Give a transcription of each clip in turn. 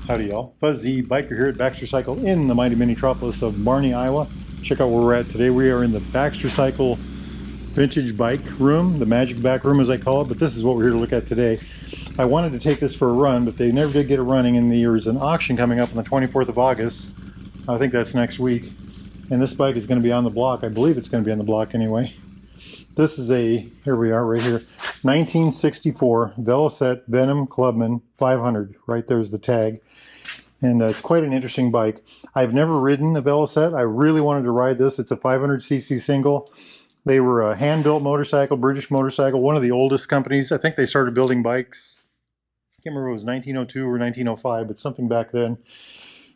Howdy y'all, Fuzzy Biker here at Baxter Cycle in the mighty mini-tropolis of Barney, Iowa. Check out where we're at today. We are in the Baxter Cycle vintage bike room, the magic back room as I call it, but this is what we're here to look at today. I wanted to take this for a run, but they never did get it running, and there is an auction coming up on the 24th of August. I think that's next week. And this bike is going to be on the block. I believe it's going to be on the block anyway. This is a, here we are right here, 1964 Velocette Venom Clubman 500. Right there's the tag. And it's quite an interesting bike. I've never ridden a Velocette. I really wanted to ride this. It's a 500cc single. They were a hand-built motorcycle, British motorcycle, one of the oldest companies. I think they started building bikes. I can't remember if it was 1902 or 1905, but something back then.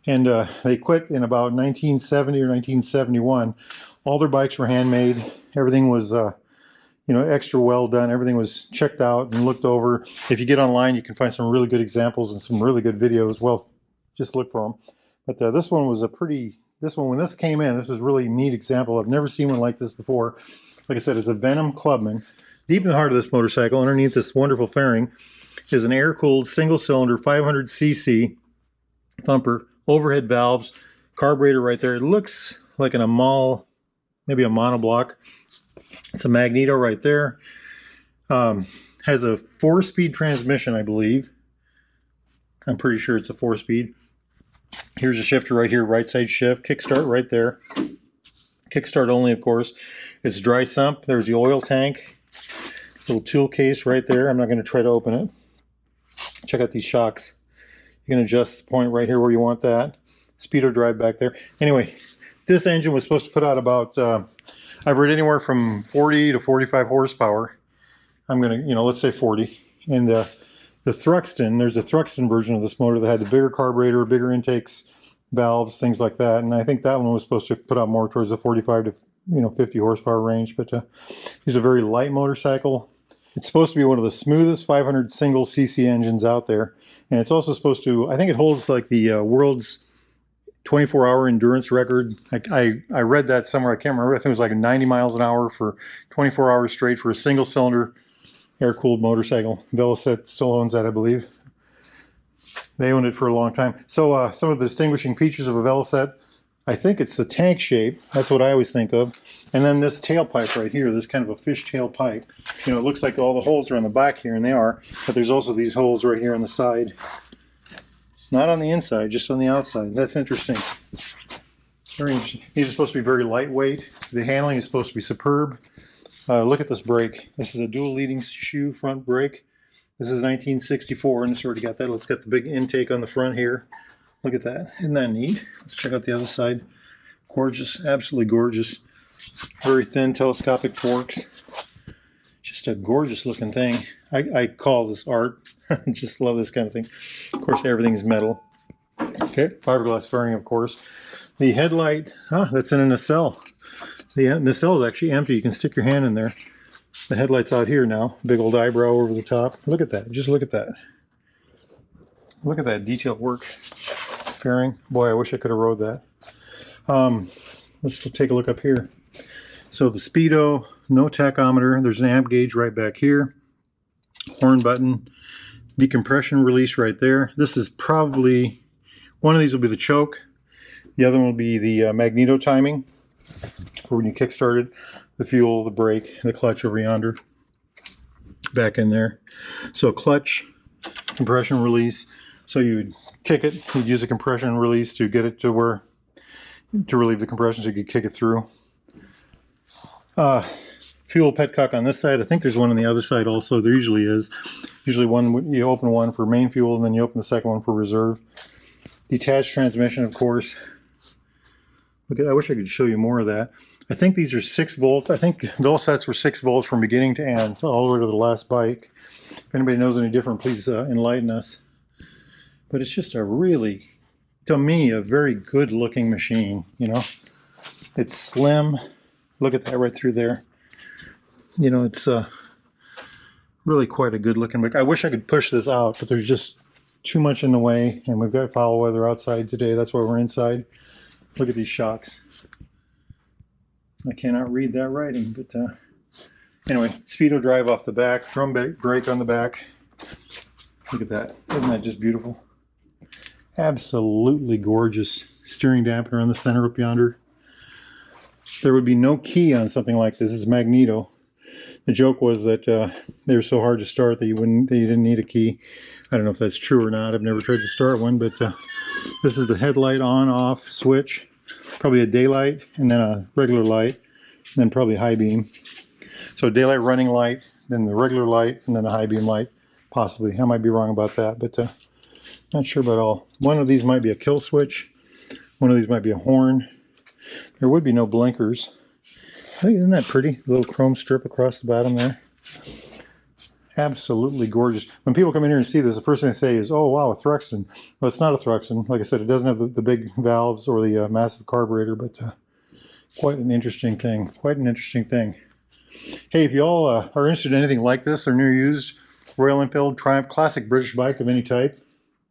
And they quit in about 1970 or 1971. All their bikes were handmade. Everything was extra well done. Everything was checked out and looked over. If you get online, you can find some really good examples and some really good videos. Well, just look for them. But this one was when this came in, this was a really neat example. I've never seen one like this before. Like I said, it's a Venom Clubman. Deep in the heart of this motorcycle, underneath this wonderful fairing, is an air-cooled single-cylinder 500cc thumper, overhead valves, carburetor right there. It looks like maybe a monoblock. It's a magneto right there. Has a 4-speed transmission, I believe. I'm pretty sure it's a 4-speed. Here's a shifter right here, right side shift. Kickstart right there. Kickstart only, of course. It's dry sump. There's the oil tank. Little tool case right there. I'm not going to try to open it. Check out these shocks. You can adjust the point right here where you want that. Speedo drive back there. Anyway, this engine was supposed to put out about, I've read anywhere from 40 to 45 horsepower. I'm going to, let's say 40. And the Thruxton, there's a Thruxton version of this motor that had the bigger carburetor, bigger intakes, valves, things like that. And I think that one was supposed to put out more towards the 45 to 50 horsepower range. But it's a very light motorcycle. It's supposed to be one of the smoothest 500 single cc engines out there. And it's also supposed to, I think it holds like the world's 24-hour endurance record. I read that somewhere. I can't remember. I think it was like 90 miles an hour for 24 hours straight for a single cylinder air-cooled motorcycle. Velocette still owns that, I believe. They owned it for a long time. So some of the distinguishing features of a Velocette, I think it's the tank shape. That's what I always think of. And then this tailpipe right here, this kind of a fishtail pipe. It looks like all the holes are on the back here, and they are. But there's also these holes right here on the side. Not on the inside, just on the outside. That's interesting. Very interesting. These are supposed to be very lightweight. The handling is supposed to be superb. Look at this brake. This is a dual leading shoe front brake. This is 1964, and it's already got that. Let's get the big intake on the front here. Look at that. Isn't that neat? Let's check out the other side. Gorgeous. Absolutely gorgeous. Very thin telescopic forks. Just a gorgeous looking thing. I call this art. I just love this kind of thing. Of course, everything's metal. Okay, fiberglass fairing, of course. The headlight, that's in a nacelle. The nacelle is actually empty. You can stick your hand in there. The headlight's out here now. Big old eyebrow over the top. Look at that. Just look at that. Look at that detailed work. Fairing. Boy, I wish I could have rode that. Let's take a look up here. So the speedo, no tachometer. There's an amp gauge right back here. Horn button. Decompression release right there. This is probably, one of these will be the choke. The other one will be the magneto timing for when you kickstart it. The fuel, the brake, the clutch over yonder. Back in there. So clutch, compression release. So you'd kick it, you'd use a compression release to get it to relieve the compression so you could kick it through. Fuel petcock on this side. I think there's one on the other side also. There usually is. Usually you open one for main fuel and then you open the second one for reserve. Detached transmission, of course. Look at, I wish I could show you more of that. I think these are 6 volts. I think Velocettes were 6 volts from beginning to end, all the way to the last bike. If anybody knows any different, please enlighten us. But it's just a really, to me, a very good looking machine, It's slim. Look at that right through there. It's really quite a good looking bike. I wish I could push this out, but there's just too much in the way, and we've got foul weather outside today. That's why we're inside. Look at these shocks. I cannot read that writing, but anyway, speedo drive off the back, drum brake on the back. Look at that. Isn't that just beautiful? Absolutely gorgeous steering dampener on the center up yonder. There would be no key on something like this. It's magneto. The joke was that they were so hard to start that you didn't need a key. I don't know if that's true or not. I've never tried to start one, but this is the headlight on-off switch. Probably a daylight, and then a regular light, and then probably high beam. So daylight running light, then the regular light, and then the high beam light, possibly. I might be wrong about that, but not sure about all. One of these might be a kill switch. One of these might be a horn. There would be no blinkers. Isn't that pretty? A little chrome strip across the bottom there. Absolutely gorgeous. When people come in here and see this, the first thing they say is, oh wow, a Thruxton. Well, it's not a Thruxton. Like I said, it doesn't have the big valves or the massive carburetor, but quite an interesting thing. Quite an interesting thing. Hey, if you all are interested in anything like this or near used, Royal Enfield, Triumph, classic British bike of any type,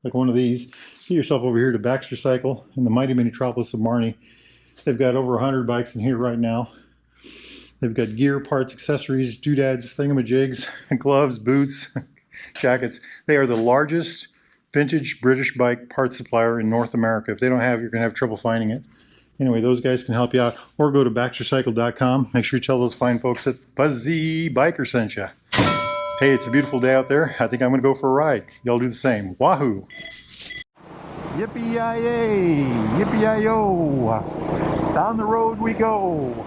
like one of these, get yourself over here to Baxter Cycle in the mighty metropolis of Marnie. They've got over 100 bikes in here right now. They've got gear, parts, accessories, doodads, thingamajigs, gloves, boots, jackets. They are the largest vintage British bike parts supplier in North America. If they don't have it, you're going to have trouble finding it. Anyway, those guys can help you out. Or go to baxtercycle.com. Make sure you tell those fine folks that Fuzzy Biker sent you. Hey, it's a beautiful day out there. I think I'm going to go for a ride. Y'all do the same. Wahoo! Yippee-yi-yay! Yippee-yi-yo! Down the road we go!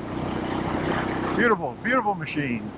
Beautiful, beautiful machine.